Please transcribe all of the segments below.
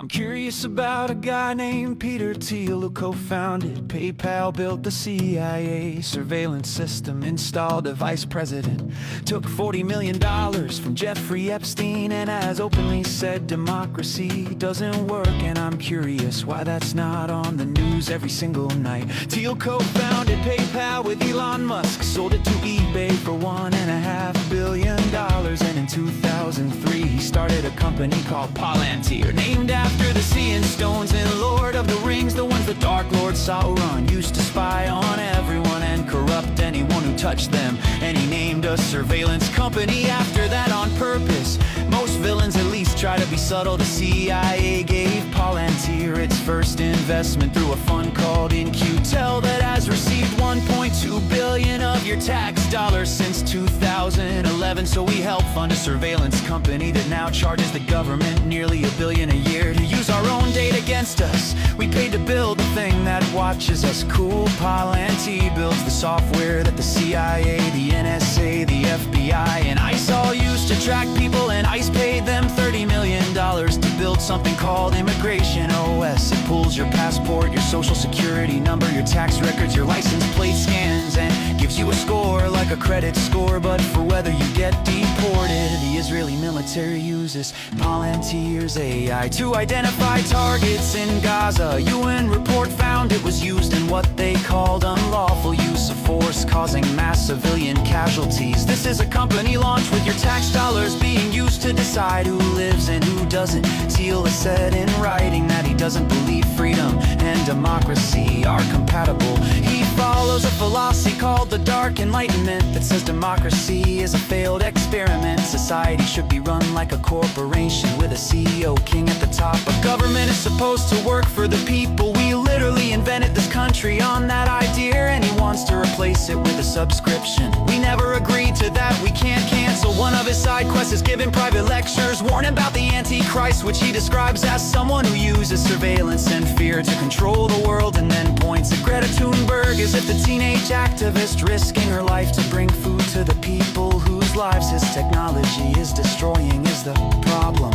I'm curious about a guy named Peter Thiel who co-founded PayPal, built the CIA surveillance system, installed a vice president, took $40 million from Jeffrey Epstein, and has openly said democracy doesn't work. And I'm curious why that's not on the news every single night. Thiel co-founded PayPal with Elon Musk, sold it to eBay for $1.5 billion, and in 2003 he started a company called Palantir, named after the sea and stones in Lord of the Rings, the ones the Dark Lord Sauron used to spy on everyone and corrupt anyone who touched them. And he named a surveillance company after that on purpose. Most villains at least try to be subtle. The CIA gave Palantir its first investment through a fund called In-Q-Tel that has received 1.2 billion of your tax dollars since 2011. So we help fund a surveillance company that now charges the government nearly $1 billion a year to use our own data against us. We paid to build the thing that watches us. Cool. Palantir builds the software that the CIA, the NSA, the FBI, and ICE all use to track people, and ICE paid them $30 million to build something called Immigration OS. It pulls your passport, your social security number, your tax records, your license plate scans, and gives you a score like a credit score, but for whether you get deported. The Israeli military uses Palantir's AI to identify targets in Gaza. UN report found it was used in what they called unlawful use of force, causing mass civilian casualties. This is a company launched with your tax dollars being used to decide who lives and who doesn't. Zeal has said in writing that he doesn't believe freedom and democracy are compatible. He follows a philosophy called the Dark Enlightenment that says democracy is a failed experiment. Society should be run like a corporation with a CEO king at the top. A government is supposed to work for the people. We literally invented this country on that idea, and he wants to replace it with a subscription. We never agreed to that, we can't cancel. One of his side quests is giving private lectures, warn about the Antichrist, which he describes as someone who uses surveillance and fear to control the world, and then points at Greta Thunberg as if the teenage activist risking her life to bring food to the people whose lives his technology is destroying is the problem.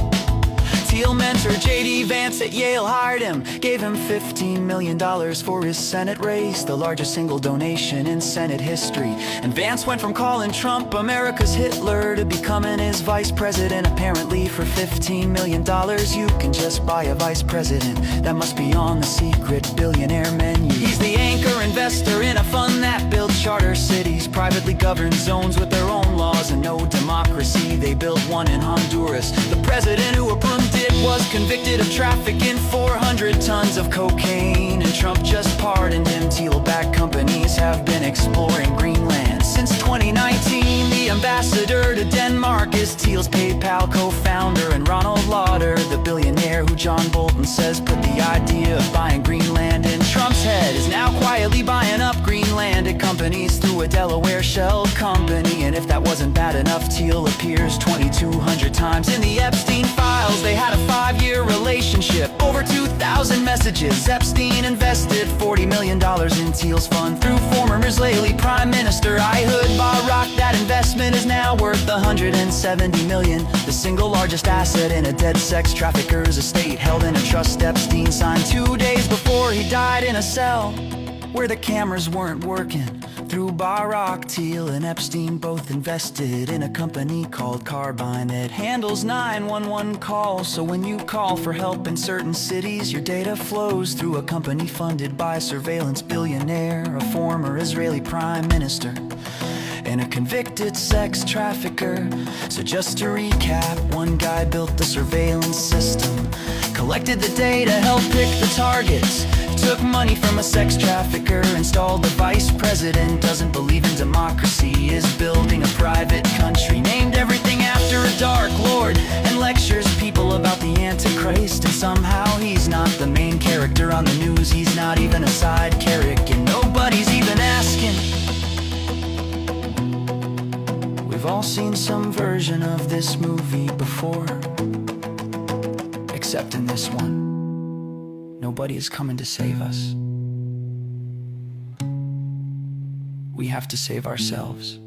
Thiel mentor J.D. Vance at Yale hired him, gave him $15 million for his Senate race, the largest single donation in Senate history. And Vance went from calling Trump America's Hitler to becoming his vice president. Apparently for $15 million you can just buy a vice president. That must be on the secret billionaire menu. He's the anchor investor in a fund that builds charter cities, privately governed zones with their own laws and no democracy. They built one in Honduras. The president who approved it was convicted of trafficking 400 tons of cocaine, and Trump just pardoned him. Thiel-backed companies have been exploring Greenland since 2019. The ambassador to Denmark is Thiel's PayPal co-founder, and Ronald Lauder, the billionaire who John Bolton says put the idea of buying Greenland in Trump's head, is now quietly buying up Greenlandic companies through a Delaware shell company. And if that wasn't bad enough, Thiel appears 2,200 times in the Epstein files. They had a 5-year relationship, over 2,000 messages. Epstein invested $40 million in Thiel's fund through former Israeli Prime Minister Ehud Barak. That investment is now worth $170 million, the single largest asset in a dead sex trafficker's estate, held in a trust Epstein signed 2 days before he died in a cell where the cameras weren't working. Through Barak, Thiel and Epstein both invested in a company called Carbine that handles 911 calls. So when you call for help in certain cities, your data flows through a company funded by a surveillance billionaire, a former Israeli prime minister, and a convicted sex trafficker. So just to recap, one guy built the surveillance system, collected the data, helped pick the targets, took money from a sex trafficker, installed the vice president, doesn't believe in democracy, is building a private country, named everything after a dark lord, and lectures people about the Antichrist. And somehow he's not the main character on the news, he's not even a side character, and nobody's even asking. We've all seen some version of this movie before, except in this one. Nobody is coming to save us. We have to save ourselves.